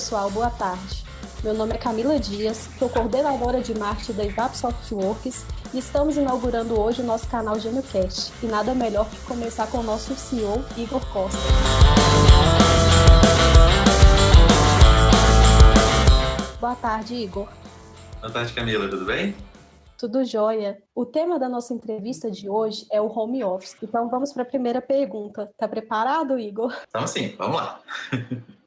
pessoal, boa tarde. Meu nome é Camila Dias, sou coordenadora de marketing da Isap Softworks e estamos inaugurando hoje o nosso canal GênioCast. E nada melhor que começar com o nosso CEO, Igor Costa. Boa tarde, Igor. Boa tarde, Camila, tudo bem? Tudo jóia. O tema da nossa entrevista de hoje é o home office. Então vamos para a primeira pergunta. Tá preparado, Igor? Então sim, vamos lá.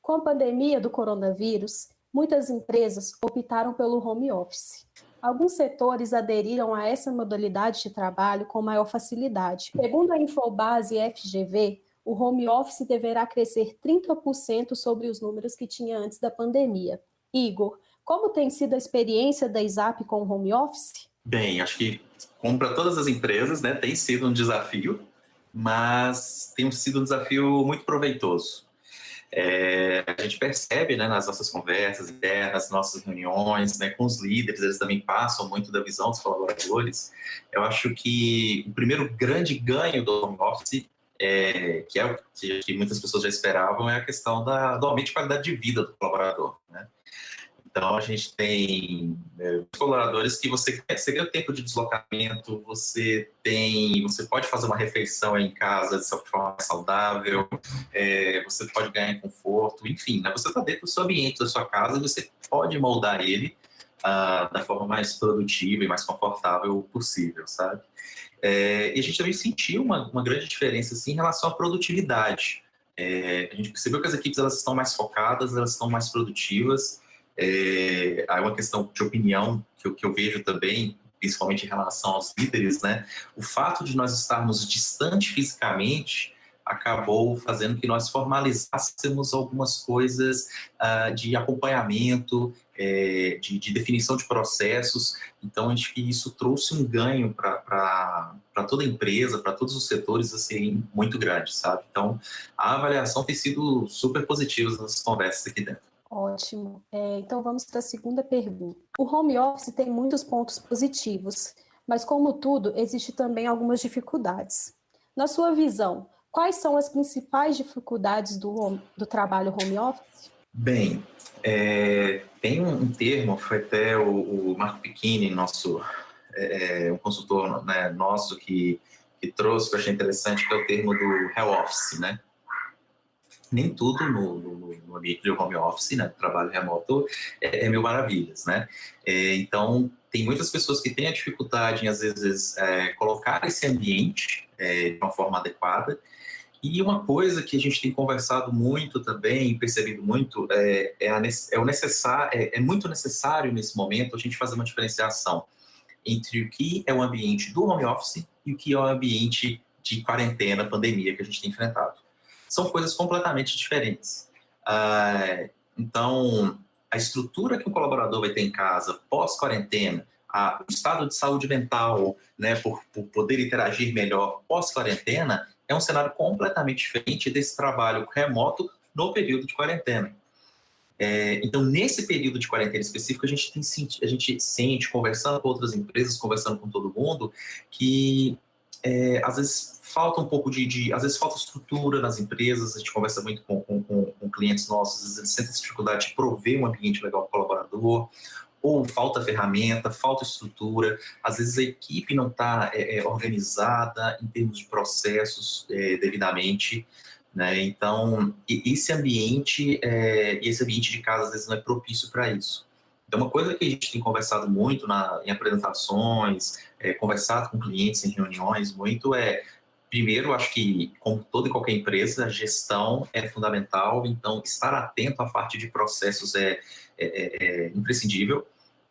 Com a pandemia do coronavírus, muitas empresas optaram pelo home office. Alguns setores aderiram a essa modalidade de trabalho com maior facilidade. Segundo a Infobase FGV, o home office deverá crescer 30% sobre os números que tinha antes da pandemia. Igor, como tem sido a experiência da Isap com o home office? Bem, acho que, como para todas as empresas, né, tem sido um desafio, mas tem sido um desafio muito proveitoso. A gente percebe, né, nas nossas conversas internas, nossas reuniões, né, com os líderes, eles também passam muito da visão dos colaboradores. Eu acho que o primeiro grande ganho do home office, que é o que muitas pessoas já esperavam, é a questão do aumento de qualidade de vida do colaborador, né? Então, a gente tem colaboradores que você ganha o tempo de deslocamento, você pode fazer uma refeição aí em casa de forma mais saudável, você pode ganhar em conforto, enfim, né? Você está dentro do seu ambiente, da sua casa, e você pode moldar ele da forma mais produtiva e mais confortável possível, sabe? E a gente também sentiu uma grande diferença assim, em relação à produtividade. A gente percebeu que as equipes elas estão mais focadas, elas estão mais produtivas. Há uma questão de opinião que eu vejo também, principalmente em relação aos líderes, né? O fato de nós estarmos distante fisicamente acabou fazendo que nós formalizássemos algumas coisas de acompanhamento, de definição de processos. Então, acho que isso trouxe um ganho para toda a empresa, para todos os setores, assim, muito grande, sabe? Então, a avaliação tem sido super positiva nas conversas aqui dentro. Ótimo. Então vamos para a segunda pergunta. O home office tem muitos pontos positivos, mas como tudo, existe também algumas dificuldades. Na sua visão, quais são as principais dificuldades do trabalho home office? Bem, tem um termo, foi até o Marco Picchini, um consultor, né, nosso, que trouxe, que eu achei interessante, que é o termo do Hell Office, né? Nem tudo no ambiente de home office, né, trabalho remoto, é mil maravilhas, né? Então, tem muitas pessoas que têm a dificuldade em, às vezes, colocar esse ambiente de uma forma adequada. E uma coisa que a gente tem conversado muito também, percebido muito, é muito necessário nesse momento a gente fazer uma diferenciação entre o que é o ambiente do home office e o que é o ambiente de quarentena, pandemia que a gente tem enfrentado. São coisas completamente diferentes. Então, a estrutura que um colaborador vai ter em casa pós-quarentena, o estado de saúde mental, né, por poder interagir melhor pós-quarentena, é um cenário completamente diferente desse trabalho remoto no período de quarentena. Então, nesse período de quarentena específico, a gente sente, conversando com outras empresas, conversando com todo mundo, que às vezes falta um pouco às vezes falta estrutura nas empresas. A gente conversa muito com clientes nossos, às vezes eles sentem essa dificuldade de prover um ambiente legal para o colaborador, ou falta ferramenta, falta estrutura, às vezes a equipe não está organizada em termos de processos devidamente, né? Então, esse ambiente de casa às vezes não é propício para isso. Então, uma coisa que a gente tem conversado muito em apresentações, conversado com clientes em reuniões muito primeiro, acho que, como toda e qualquer empresa, a gestão é fundamental, então estar atento à parte de processos é imprescindível.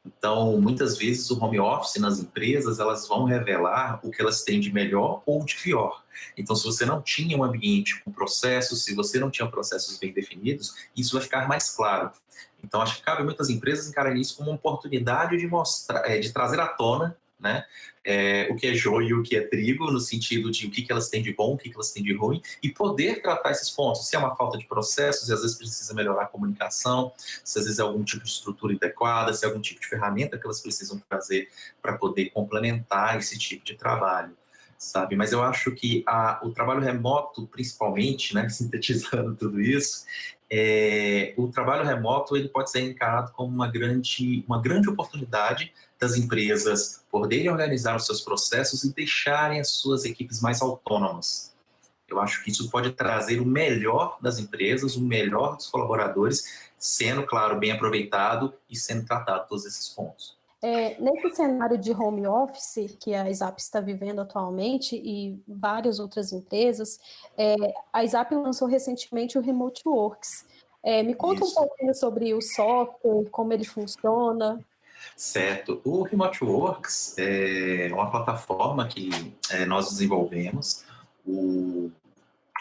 Então, muitas vezes o home office nas empresas, elas vão revelar o que elas têm de melhor ou de pior. Então, se você não tinha um ambiente com processos, se você não tinha processos bem definidos, isso vai ficar mais claro. Então, acho que cabe a muitas empresas encararem isso como uma oportunidade de mostrar, de trazer à tona, né, o que é joio e o que é trigo, no sentido de o que elas têm de bom, o que elas têm de ruim, e poder tratar esses pontos. Se é uma falta de processos, se às vezes precisa melhorar a comunicação, se às vezes é algum tipo de estrutura adequada, se é algum tipo de ferramenta que elas precisam fazer para poder complementar esse tipo de trabalho, sabe? Mas eu acho que o trabalho remoto, principalmente, né, sintetizando tudo isso, o trabalho remoto ele pode ser encarado como uma grande oportunidade das empresas poderem organizar os seus processos e deixarem as suas equipes mais autônomas. Eu acho que isso pode trazer o melhor das empresas, o melhor dos colaboradores, sendo, claro, bem aproveitado e sendo tratado todos esses pontos. Nesse cenário de home office que a SAP está vivendo atualmente e várias outras empresas, a SAP lançou recentemente o Remote Works. Me conta um pouquinho sobre o software, como ele funciona. Certo. O Remote Works é uma plataforma que nós desenvolvemos.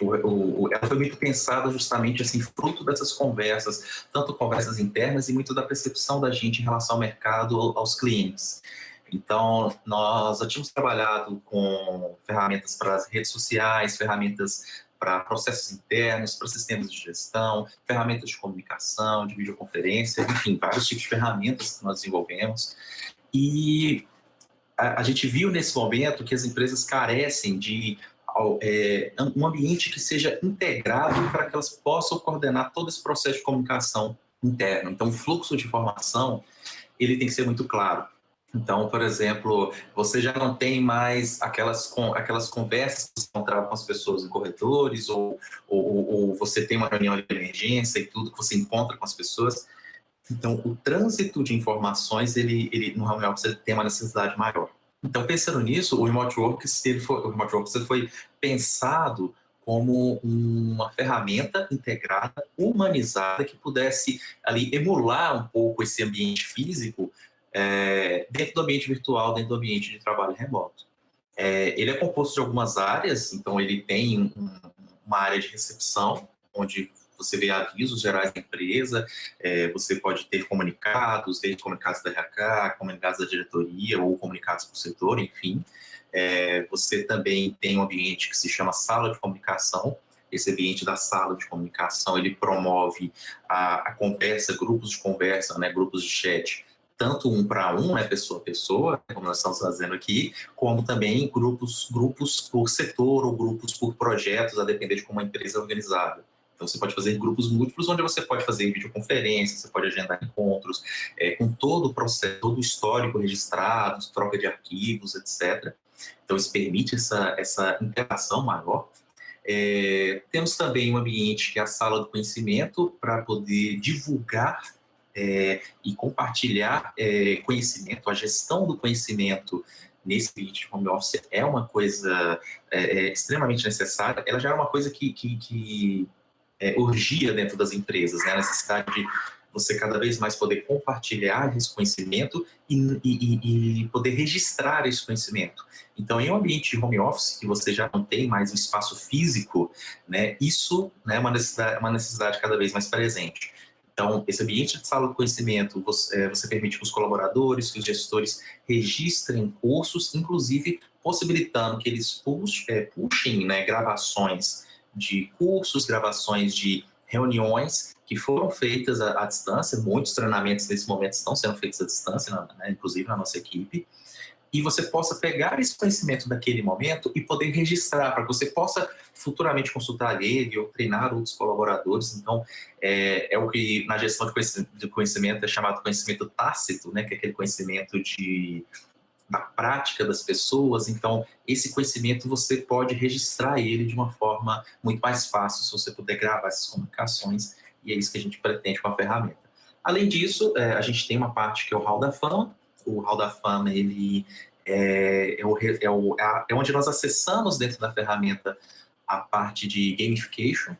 Ela foi muito pensada justamente assim, fruto dessas conversas, tanto conversas internas e muito da percepção da gente em relação ao mercado, aos clientes. Então, nós já tínhamos trabalhado com ferramentas para as redes sociais, ferramentas para processos internos, para sistemas de gestão, ferramentas de comunicação, de videoconferência, enfim, vários tipos de ferramentas que nós desenvolvemos. E a gente viu nesse momento que as empresas carecem de um ambiente que seja integrado para que elas possam coordenar todo esse processo de comunicação interno. Então, o fluxo de informação ele tem que ser muito claro. Então, por exemplo, você já não tem mais aquelas conversas que você encontrava com as pessoas em corredores, ou você tem uma reunião de emergência e tudo que você encontra com as pessoas. Então, o trânsito de informações, ele no home office tem uma necessidade maior. Então, pensando nisso, o Remote Works foi pensado como uma ferramenta integrada, humanizada, que pudesse ali emular um pouco esse ambiente físico dentro do ambiente virtual, dentro do ambiente de trabalho remoto. Ele é composto de algumas áreas, então ele tem uma área de recepção, onde você vê avisos gerais da empresa, você pode ter comunicados, desde comunicados da RH, comunicados da diretoria ou comunicados por setor, enfim. Você também tem um ambiente que se chama sala de comunicação. Esse ambiente da sala de comunicação, ele promove a conversa, grupos de conversa, né, grupos de chat, tanto um para um, né, pessoa a pessoa, como nós estamos fazendo aqui, como também grupos por setor ou grupos por projetos, a depender de como a empresa é organizada. Então, você pode fazer grupos múltiplos, onde você pode fazer videoconferência, você pode agendar encontros, com todo o processo, todo o histórico registrado, troca de arquivos, etc. Então, isso permite essa interação maior. Temos também um ambiente que é a sala do conhecimento, para poder divulgar e compartilhar conhecimento. A gestão do conhecimento nesse ambiente de home office é uma coisa extremamente necessária. Ela já é uma coisa que urgia dentro das empresas, né? A necessidade de você cada vez mais poder compartilhar esse conhecimento e poder registrar esse conhecimento. Então, em um ambiente de home office, que você já não tem mais um espaço físico, né, isso né, é uma necessidade cada vez mais presente. Então, esse ambiente de sala do conhecimento, você permite que os colaboradores, que os gestores registrem cursos, inclusive possibilitando que eles puxem né, gravações de cursos, gravações de reuniões que foram feitas à distância. Muitos treinamentos nesse momento estão sendo feitos à distância, né, inclusive na nossa equipe. E você possa pegar esse conhecimento daquele momento e poder registrar, para que você possa futuramente consultar ele ou treinar outros colaboradores. Então, é o que na gestão de conhecimento é chamado conhecimento tácito, né, que é aquele conhecimento da prática das pessoas. Então, esse conhecimento você pode registrar ele de uma forma muito mais fácil, se você puder gravar essas comunicações, e é isso que a gente pretende com a ferramenta. Além disso, a gente tem uma parte que é o Hall da Fama. O Hall da Fama, ele é onde nós acessamos dentro da ferramenta a parte de gamification.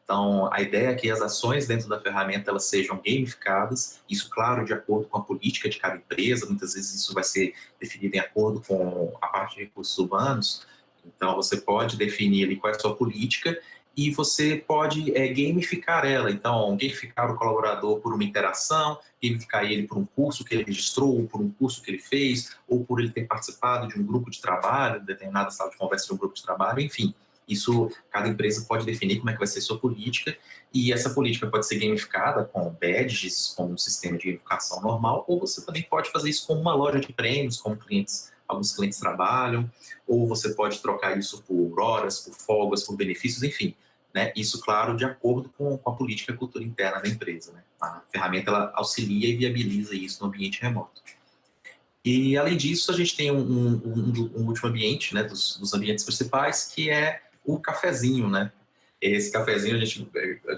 Então, a ideia é que as ações dentro da ferramenta elas sejam gamificadas, isso, claro, de acordo com a política de cada empresa. Muitas vezes isso vai ser definido em acordo com a parte de recursos humanos. Então, você pode definir ali qual é a sua política e você pode gamificar ela. Então, gamificar o colaborador por uma interação, gamificar ele por um curso que ele registrou, ou por um curso que ele fez, ou por ele ter participado de um grupo de trabalho, determinada sala de conversa de um grupo de trabalho, enfim. Isso, cada empresa pode definir como é que vai ser sua política, e essa política pode ser gamificada com badges, com um sistema de gamificação normal, ou você também pode fazer isso com uma loja de prêmios, como alguns clientes trabalham, ou você pode trocar isso por horas, por folgas, por benefícios, enfim. né? Isso, claro, de acordo com a política e a cultura interna da empresa, né? A ferramenta ela auxilia e viabiliza isso no ambiente remoto. E, além disso, a gente tem um último ambiente, né, dos ambientes principais, que é o cafezinho, né? Esse cafezinho, a gente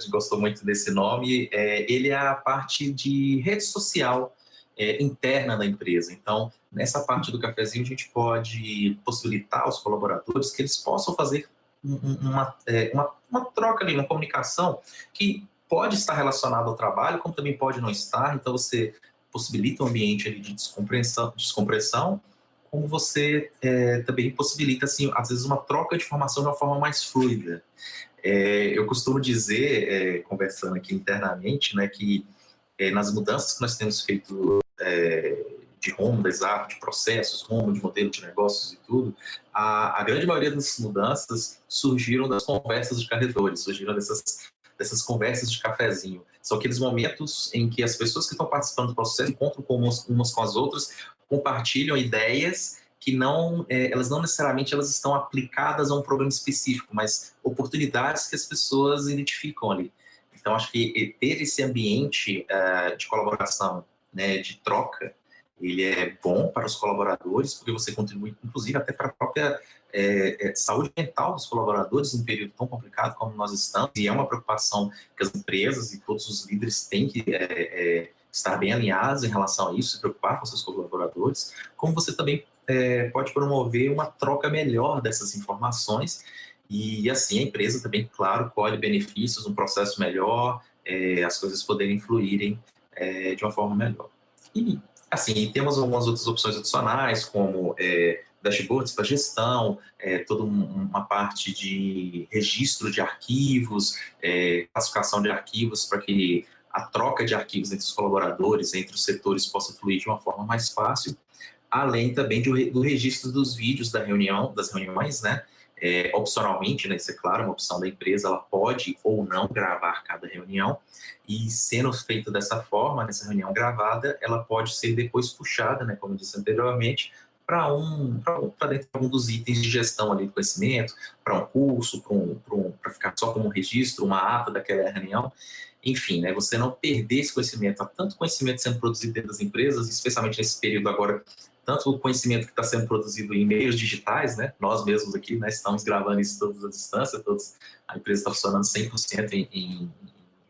gostou muito desse nome, ele é a parte de rede social interna da empresa. Então, nessa parte do cafezinho, a gente pode possibilitar aos colaboradores que eles possam fazer uma troca ali, uma comunicação que pode estar relacionada ao trabalho, como também pode não estar. Então, você possibilita um ambiente ali de descompressão, como você também possibilita, assim, às vezes, uma troca de informação de uma forma mais fluida. Eu costumo dizer, conversando aqui internamente, né, que nas mudanças que nós temos feito de rumo, exato, de processos, rumo de modelo de negócios e tudo, a grande maioria dessas mudanças surgiram das conversas de corredores, surgiram dessas conversas de cafezinho. São aqueles momentos em que as pessoas que estão participando do processo encontram umas com as outras, compartilham ideias que elas não necessariamente elas estão aplicadas a um problema específico, mas oportunidades que as pessoas identificam ali. Então, acho que ter esse ambiente de colaboração, né, de troca, ele é bom para os colaboradores, porque você contribui, inclusive, até para a própria saúde mental dos colaboradores em um período tão complicado como nós estamos, e é uma preocupação que as empresas e todos os líderes têm que estar bem alinhados em relação a isso, se preocupar com seus colaboradores, como você também pode promover uma troca melhor dessas informações e, assim, a empresa também, claro, colhe benefícios, um processo melhor, as coisas poderem fluírem de uma forma melhor. E, assim, temos algumas outras opções adicionais, como dashboards para gestão, toda uma parte de registro de arquivos, classificação de arquivos para que a troca de arquivos entre os colaboradores, entre os setores, possa fluir de uma forma mais fácil, além também do registro dos vídeos das reuniões, né? Opcionalmente, né, isso é claro, uma opção da empresa, ela pode ou não gravar cada reunião, e sendo feito dessa forma, nessa reunião gravada, ela pode ser depois puxada, né, como eu disse anteriormente, para dentro de algum dos itens de gestão ali do conhecimento, para um curso, para ficar só como um registro, uma ata daquela reunião. Enfim, né, você não perder esse conhecimento. Há tanto conhecimento sendo produzido dentro das empresas, especialmente nesse período agora, tanto o conhecimento que está sendo produzido em meios digitais, né? Nós mesmos aqui, né, estamos gravando isso todas as distâncias, a empresa está funcionando 100% em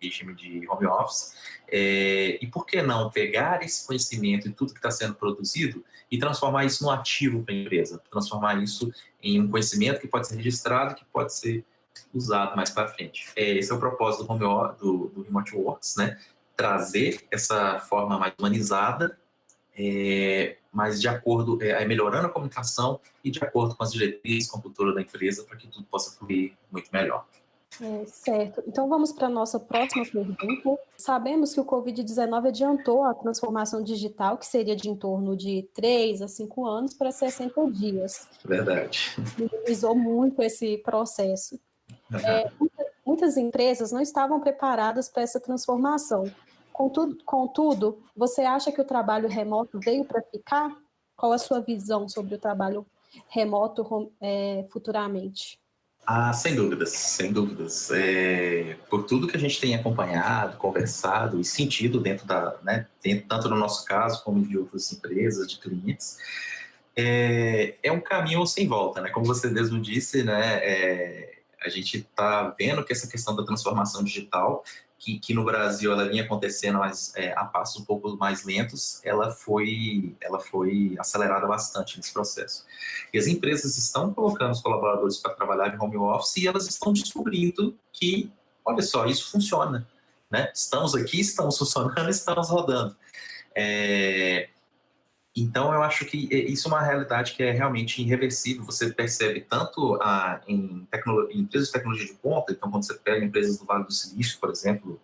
regime de home office. E por que não pegar esse conhecimento e tudo que está sendo produzido e transformar isso num ativo para a empresa, transformar isso em um conhecimento que pode ser registrado, que pode ser usado mais para frente. Esse é o propósito do Remote Works, né? Trazer essa forma mais humanizada, mas de acordo, melhorando a comunicação e de acordo com as diretrizes, com a cultura da empresa, para que tudo possa fluir muito melhor. Certo. Então vamos para a nossa próxima pergunta. Sabemos que o Covid-19 adiantou a transformação digital, que seria de em torno de 3 a 5 anos, para 60 dias. Verdade. Minimizou muito esse processo. Muitas empresas não estavam preparadas para essa transformação. Contudo, você acha que o trabalho remoto veio para ficar? Qual a sua visão sobre o trabalho remoto futuramente? Sem dúvidas, sem dúvidas. Por tudo que a gente tem acompanhado, conversado e sentido tanto no nosso caso como de outras empresas, de clientes, é um caminho sem volta, né? Como você mesmo disse, né? A gente está vendo que essa questão da transformação digital, que no Brasil ela vinha acontecendo, mas a passos um pouco mais lentos, ela foi acelerada bastante nesse processo. E as empresas estão colocando os colaboradores para trabalhar em home office e elas estão descobrindo que, olha só, isso funciona, né? Estamos aqui, estamos funcionando, estamos rodando. Então, eu acho que isso é uma realidade que é realmente irreversível. Você percebe tanto em empresas de tecnologia de ponta, então quando você pega empresas do Vale do Silício, por exemplo,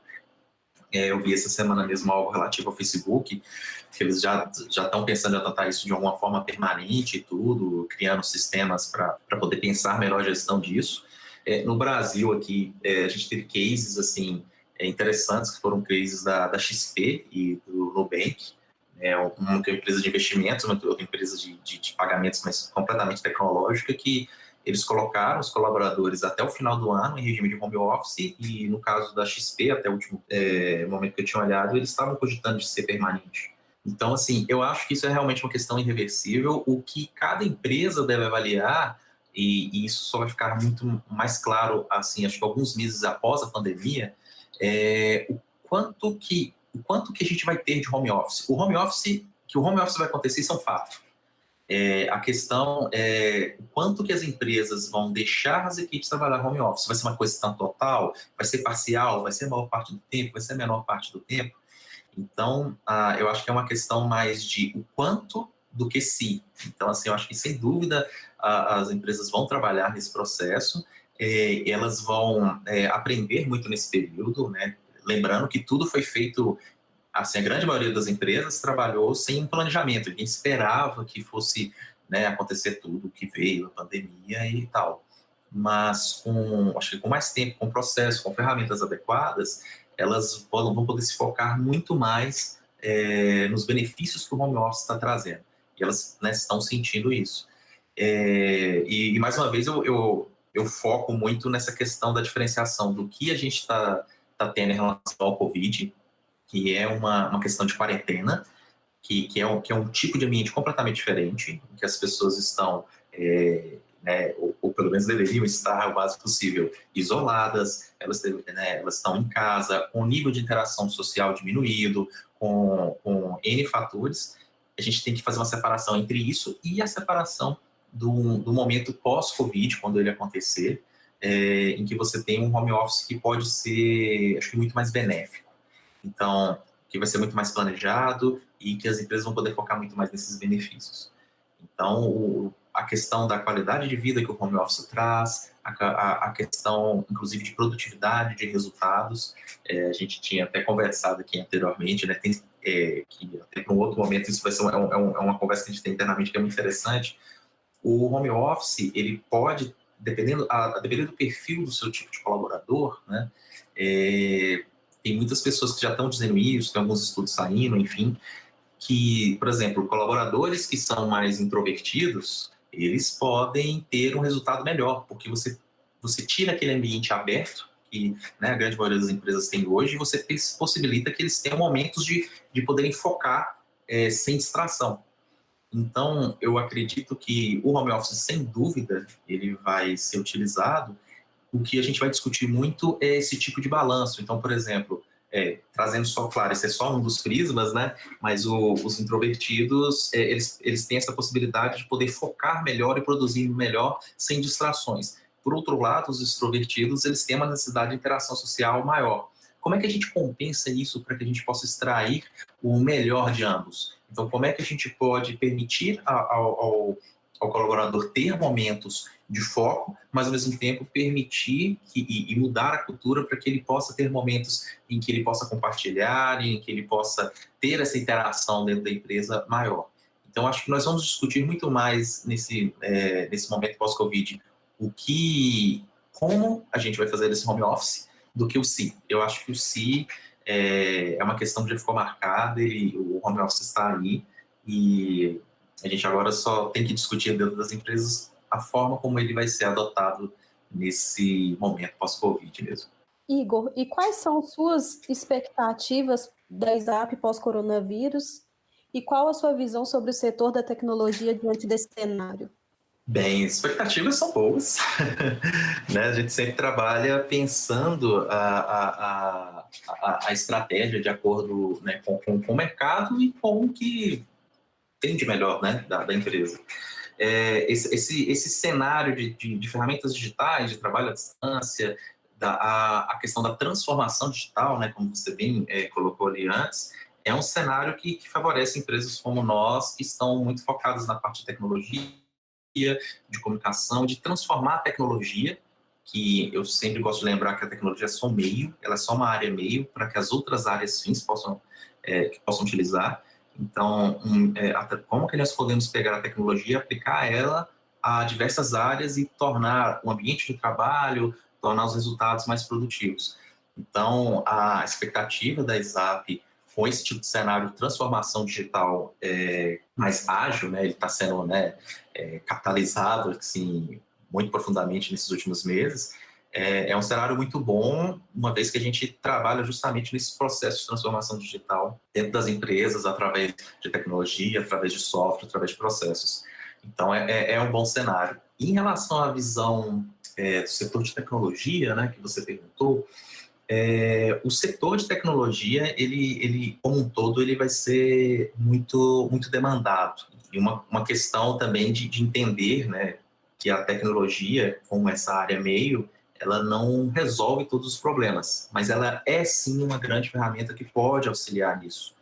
eu vi essa semana mesmo algo relativo ao Facebook, que eles já estão pensando em adotar isso de alguma forma permanente e tudo, criando sistemas para poder pensar melhor a gestão disso. No Brasil aqui, a gente teve cases assim, interessantes, que foram cases da XP e do Nubank, uma empresa de investimentos, uma outra empresa de pagamentos, mas completamente tecnológica, que eles colocaram os colaboradores até o final do ano em regime de home office e, no caso da XP, até o último momento que eu tinha olhado, eles estavam cogitando de ser permanente. Então, assim, eu acho que isso é realmente uma questão irreversível. O que cada empresa deve avaliar, e isso só vai ficar muito mais claro, assim, acho que alguns meses após a pandemia, é o quanto que a gente vai ter de home office. Que o home office vai acontecer, isso é um fato. A questão é o quanto que as empresas vão deixar as equipes trabalhar home office. Vai ser uma coisa tão total? Vai ser parcial? Vai ser a maior parte do tempo? Vai ser a menor parte do tempo? Então, eu acho que é uma questão mais de o quanto do que se. Então, assim, eu acho que, sem dúvida, as empresas vão trabalhar nesse processo, elas vão aprender muito nesse período, né? Lembrando que tudo foi feito, assim, a grande maioria das empresas trabalhou sem um planejamento, ninguém esperava que fosse, né, acontecer tudo que veio, a pandemia e tal. Mas, acho que com mais tempo, com processo, com ferramentas adequadas, elas vão poder se focar muito mais nos benefícios que o home office está trazendo. E elas, né, estão sentindo isso. E mais uma vez, eu foco muito nessa questão da diferenciação do que a gente está tendo em relação ao Covid, que é uma questão de quarentena, que é um tipo de ambiente completamente diferente, em que as pessoas estão, né, ou pelo menos deveriam estar o máximo possível isoladas, elas estão em casa, com o nível de interação social diminuído, com N fatores. A gente tem que fazer uma separação entre isso e a separação do momento pós-Covid, quando ele acontecer, em que você tem um home office que pode ser, acho que, muito mais benéfico. Então, que vai ser muito mais planejado e que as empresas vão poder focar muito mais nesses benefícios. Então, a questão da qualidade de vida que o home office traz, a questão, inclusive, de produtividade, de resultados, a gente tinha até conversado aqui anteriormente, né? Que até para um outro momento isso vai ser uma conversa que a gente tem internamente que é muito interessante. O home office, ele pode, dependendo do perfil do seu tipo de colaborador, né? Tem muitas pessoas que já estão dizendo isso, tem alguns estudos saindo, enfim, que, por exemplo, colaboradores que são mais introvertidos, eles podem ter um resultado melhor, porque você tira aquele ambiente aberto, que, né, a grande maioria das empresas tem hoje, e você possibilita que eles tenham momentos de poderem focar sem distração. Então, eu acredito que o home office, sem dúvida, ele vai ser utilizado. O que a gente vai discutir muito é esse tipo de balanço. Então, por exemplo, trazendo só, claro, esse é só um dos prismas, né? Mas os introvertidos, eles têm essa possibilidade de poder focar melhor e produzir melhor sem distrações. Por outro lado, os extrovertidos, eles têm uma necessidade de interação social maior. Como é que a gente compensa isso para que a gente possa extrair o melhor de ambos? Então, como é que a gente pode permitir ao colaborador ter momentos de foco, mas ao mesmo tempo permitir e mudar a cultura para que ele possa ter momentos em que ele possa compartilhar, em que ele possa ter essa interação dentro da empresa maior. Então, acho que nós vamos discutir muito mais nesse momento pós-Covid como a gente vai fazer esse home office do que o se. Eu acho que o se é uma questão que já ficou marcada e o home office está ali e a gente agora só tem que discutir dentro das empresas a forma como ele vai ser adotado nesse momento pós-Covid mesmo. Igor, e quais são suas expectativas da ESAP pós-coronavírus e qual a sua visão sobre o setor da tecnologia diante desse cenário? Bem, expectativas são boas. Né? A gente sempre trabalha pensando a estratégia de acordo, né, com o mercado e com o que tem de melhor, né, da empresa. Esse cenário de ferramentas digitais, de trabalho à distância, a questão da transformação digital, né, como você bem colocou ali antes, é um cenário que favorece empresas como nós, que estão muito focadas na parte de tecnologia, de comunicação, de transformar a tecnologia, que eu sempre gosto de lembrar que a tecnologia é só um meio, ela é só uma área meio para que as outras áreas fins possam utilizar. Então, como que nós podemos pegar a tecnologia e aplicar ela a diversas áreas e tornar o ambiente de trabalho, tornar os resultados mais produtivos. Então, a expectativa da ESAP com esse tipo de cenário de transformação digital mais ágil, né, ele está sendo, né, catalisado assim, muito profundamente nesses últimos meses, é um cenário muito bom, uma vez que a gente trabalha justamente nesse processo de transformação digital dentro das empresas, através de tecnologia, através de software, através de processos. Então, é um bom cenário. Em relação à visão do setor de tecnologia, né, que você perguntou, o setor de tecnologia, ele como um todo, ele vai ser muito, muito demandado. E uma questão também de entender, né, que a tecnologia, como essa área meio, ela não resolve todos os problemas, mas ela é sim uma grande ferramenta que pode auxiliar nisso.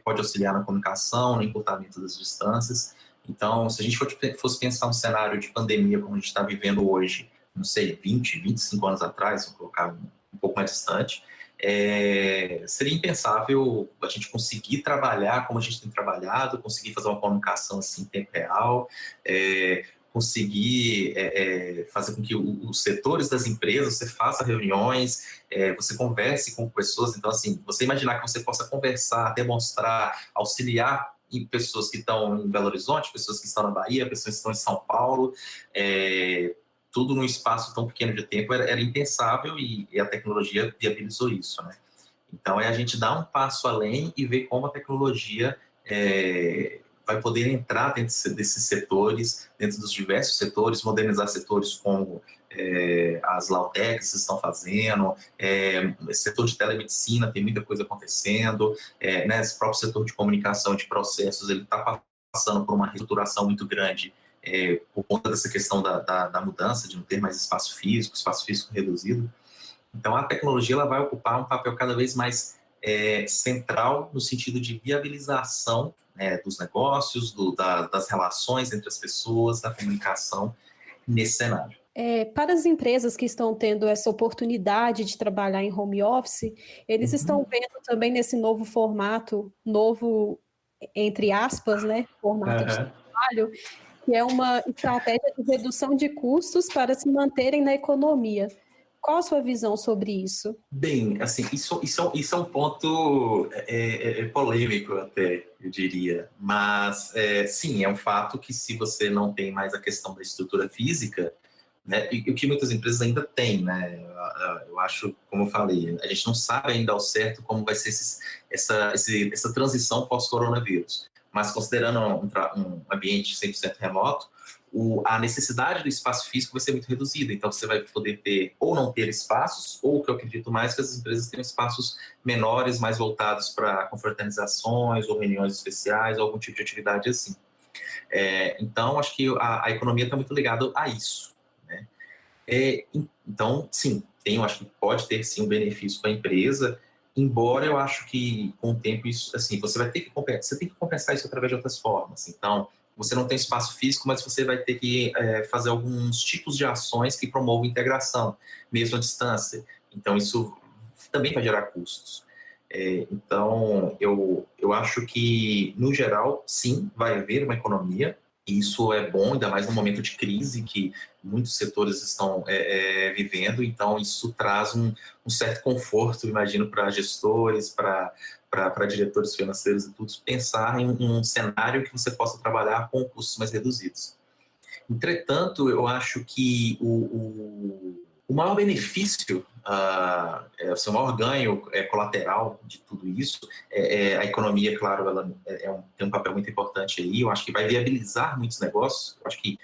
Pode auxiliar na comunicação, no encurtamento das distâncias. Então, se a gente fosse pensar um cenário de pandemia como a gente está vivendo hoje, não sei, 20, 25 anos atrás, vou colocar um pouco mais distante, seria impensável a gente conseguir trabalhar como a gente tem trabalhado, conseguir fazer uma comunicação assim em tempo real, conseguir fazer com que os setores das empresas, você faça reuniões, você converse com pessoas. Então, assim, você imaginar que você possa conversar, demonstrar, auxiliar em pessoas que estão em Belo Horizonte, pessoas que estão na Bahia, pessoas que estão em São Paulo, tudo num espaço tão pequeno de tempo era impensável, e a tecnologia viabilizou isso, né? Então, a gente dar um passo além e ver como a tecnologia vai poder entrar dentro desses setores, dentro dos diversos setores, modernizar setores como as Lautechs estão fazendo, setor de telemedicina, tem muita coisa acontecendo, né, esse próprio setor de comunicação, de processos, ele está passando por uma reestruturação muito grande, por conta dessa questão da mudança, de não ter mais espaço físico reduzido. Então, a tecnologia ela vai ocupar um papel cada vez mais central no sentido de viabilização dos negócios, das relações entre as pessoas, da comunicação nesse cenário. Para as empresas que estão tendo essa oportunidade de trabalhar em home office, eles estão vendo também nesse novo formato, novo, entre aspas, né, formato de trabalho, que é uma estratégia de redução de custos para se manterem na economia. Qual a sua visão sobre isso? Bem, assim, isso é um ponto polêmico até, eu diria. Mas, sim, é um fato que se você não tem mais a questão da estrutura física, né, e o que muitas empresas ainda têm, né? Eu acho, como eu falei, a gente não sabe ainda ao certo como vai ser essa transição pós-coronavírus. Mas considerando um ambiente 100% remoto, a necessidade do espaço físico vai ser muito reduzida. Então, você vai poder ter ou não ter espaços, ou o que eu acredito mais, que as empresas tenham espaços menores, mais voltados para confraternizações ou reuniões especiais, ou algum tipo de atividade assim. Então, acho que a economia está muito ligada a isso, né? Então, sim, acho que pode ter sim um benefício para a empresa, embora eu acho que com o tempo isso, assim, você tem que compensar isso através de outras formas. Então, você não tem espaço físico, mas você vai ter que fazer alguns tipos de ações que promovam integração, mesmo à distância. Então, isso também vai gerar custos. Então, eu acho que, no geral, sim, vai haver uma economia, e isso é bom, ainda mais no momento de crise que muitos setores estão vivendo. Então, isso traz um certo conforto, imagino, para gestores, para diretores financeiros e tudo, pensar em um cenário que você possa trabalhar com custos mais reduzidos. Entretanto, eu acho que o maior benefício, o maior ganho colateral de tudo isso, a economia, claro, ela tem um papel muito importante aí. Eu acho que vai viabilizar muitos negócios. Eu acho que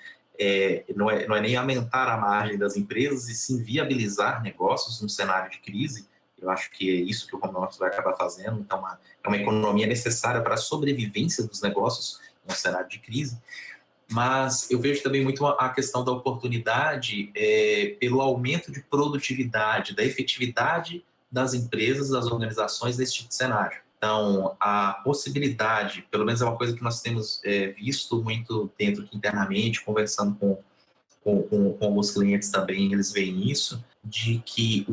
não é nem aumentar a margem das empresas, e sim viabilizar negócios num cenário de crise. Eu acho que é isso que o home office vai acabar fazendo. Então, é uma economia necessária para a sobrevivência dos negócios num cenário de crise. Mas eu vejo também muito a questão da oportunidade pelo aumento de produtividade, da efetividade das empresas, das organizações nesse tipo de cenário. Então, a possibilidade, pelo menos é uma coisa que nós temos visto muito dentro aqui internamente, conversando com alguns clientes também, eles veem isso, de que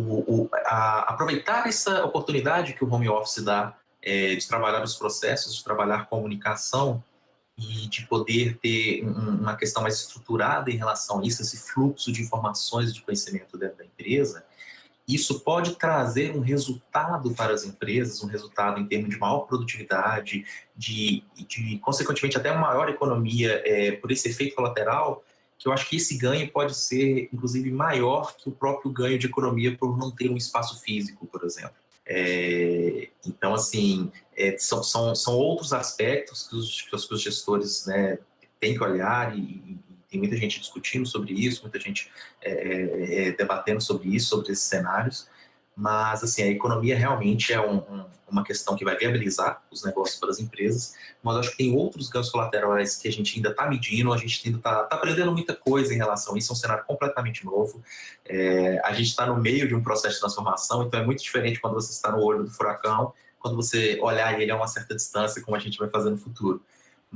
aproveitar essa oportunidade que o home office dá de trabalhar os processos, de trabalhar comunicação, e de poder ter uma questão mais estruturada em relação a isso, esse fluxo de informações e de conhecimento dentro da empresa, isso pode trazer um resultado para as empresas, um resultado em termos de maior produtividade, de consequentemente, até uma maior economia por esse efeito colateral, que eu acho que esse ganho pode ser, inclusive, maior que o próprio ganho de economia por não ter um espaço físico, por exemplo. Então, assim, são outros aspectos que os gestores, né, têm que olhar e tem muita gente discutindo sobre isso, muita gente debatendo sobre isso, sobre esses cenários, mas assim, a economia realmente é uma questão que vai viabilizar os negócios para as empresas, mas acho que tem outros ganhos colaterais que a gente ainda está medindo, a gente ainda está aprendendo muita coisa em relação a isso, é um cenário completamente novo, a gente está no meio de um processo de transformação, então é muito diferente quando você está no olho do furacão, quando você olhar ele a uma certa distância, como a gente vai fazer no futuro.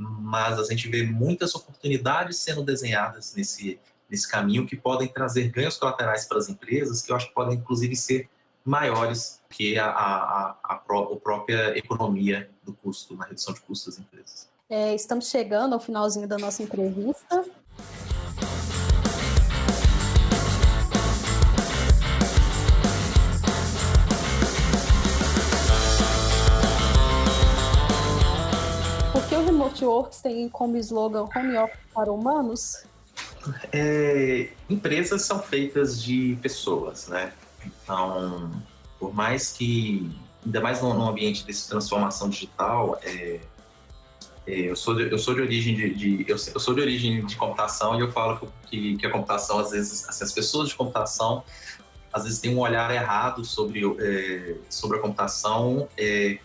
Mas a gente vê muitas oportunidades sendo desenhadas nesse caminho que podem trazer ganhos colaterais para as empresas, que eu acho que podem, inclusive, ser maiores que a própria economia do custo, na redução de custos das empresas. Estamos chegando ao finalzinho da nossa entrevista. Por que o Remote Works tem como slogan Home Office para Humanos? Empresas são feitas de pessoas, né? Então, por mais que, ainda mais num ambiente de transformação digital, eu sou de origem de computação e eu falo que a computação, às vezes, assim, as pessoas de computação, às vezes têm um olhar errado sobre a computação,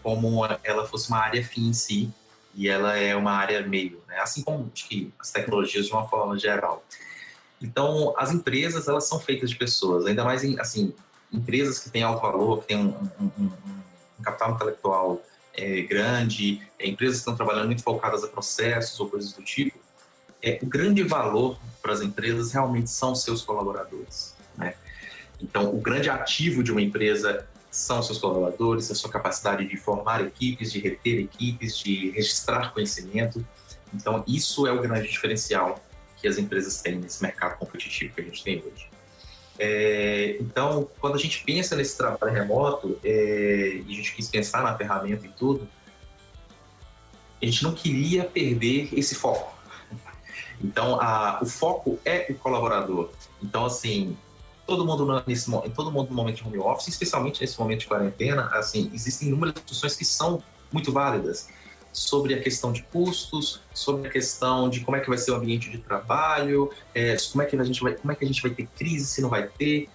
como ela fosse uma área fim em si, e ela é uma área meio, né? Assim como acho que as tecnologias de uma forma geral. Então, as empresas, elas são feitas de pessoas, ainda mais assim, empresas que têm alto valor, que têm um capital intelectual grande, empresas que estão trabalhando muito focadas a processos ou coisas do tipo. O grande valor para as empresas realmente são seus colaboradores, né? Então, o grande ativo de uma empresa são seus colaboradores, a sua capacidade de formar equipes, de reter equipes, de registrar conhecimento. Então, isso é o grande diferencial que as empresas têm nesse mercado competitivo que a gente tem hoje. Então, quando a gente pensa nesse trabalho remoto, e a gente quis pensar na ferramenta e tudo, a gente não queria perder esse foco. Então, o foco é o colaborador. Então, assim, todo mundo no momento de home office, especialmente nesse momento de quarentena, assim, existem inúmeras discussões que são muito válidas sobre a questão de custos, sobre a questão de como é que vai ser o ambiente de trabalho, como é que a gente vai ter crise, se não vai ter,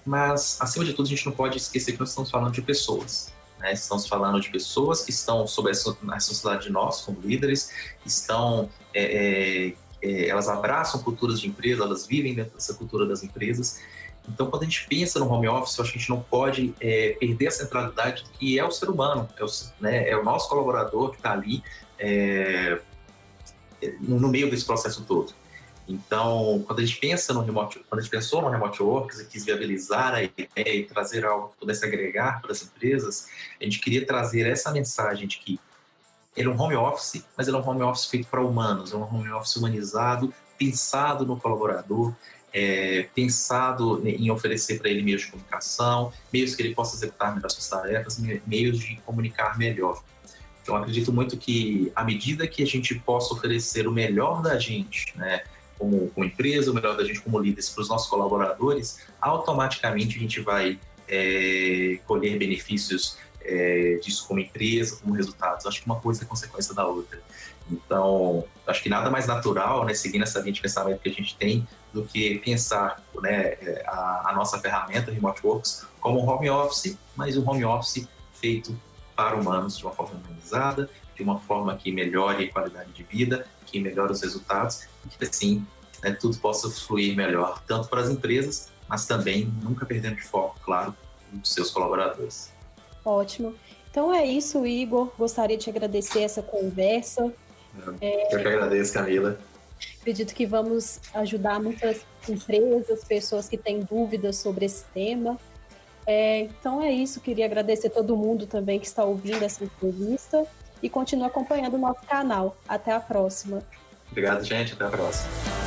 mas, acima de tudo, a gente não pode esquecer que nós estamos falando de pessoas, né? Estamos falando de pessoas que estão sob a responsabilidade de nós, como líderes, elas abraçam culturas de empresa, elas vivem dentro dessa cultura das empresas. Então, quando a gente pensa no home office, eu acho que a gente não pode perder a centralidade do que é o ser humano, é o nosso colaborador que está ali no meio desse processo todo. Então, quando a gente pensou no Remote Works e quis viabilizar a ideia e trazer algo que pudesse agregar para as empresas, a gente queria trazer essa mensagem de que ele é um home office, mas ele é um home office feito para humanos, é um home office humanizado, pensado no colaborador, pensado em oferecer para ele meios de comunicação, meios que ele possa executar melhor suas tarefas, meios de comunicar melhor. Então, acredito muito que, à medida que a gente possa oferecer o melhor da gente, né, como empresa, o melhor da gente como líderes para os nossos colaboradores, automaticamente a gente vai colher benefícios disso como empresa, como resultados. Acho que uma coisa é consequência da outra. Então, acho que nada mais natural, né, seguindo essa linha de pensamento que a gente tem, do que pensar, né, a nossa ferramenta Remote Works como um home office, mas um home office feito para humanos de uma forma humanizada, de uma forma que melhore a qualidade de vida, que melhore os resultados e que, assim, né, tudo possa fluir melhor, tanto para as empresas, mas também nunca perdendo de foco, claro, dos seus colaboradores. Ótimo. Então é isso, Igor. Gostaria de agradecer essa conversa. Eu que agradeço, Camila. Acredito que vamos ajudar muitas empresas, pessoas que têm dúvidas sobre esse tema. Então é isso, queria agradecer a todo mundo também que está ouvindo essa entrevista e continue acompanhando o nosso canal. Até a próxima. Obrigado, gente. Até a próxima.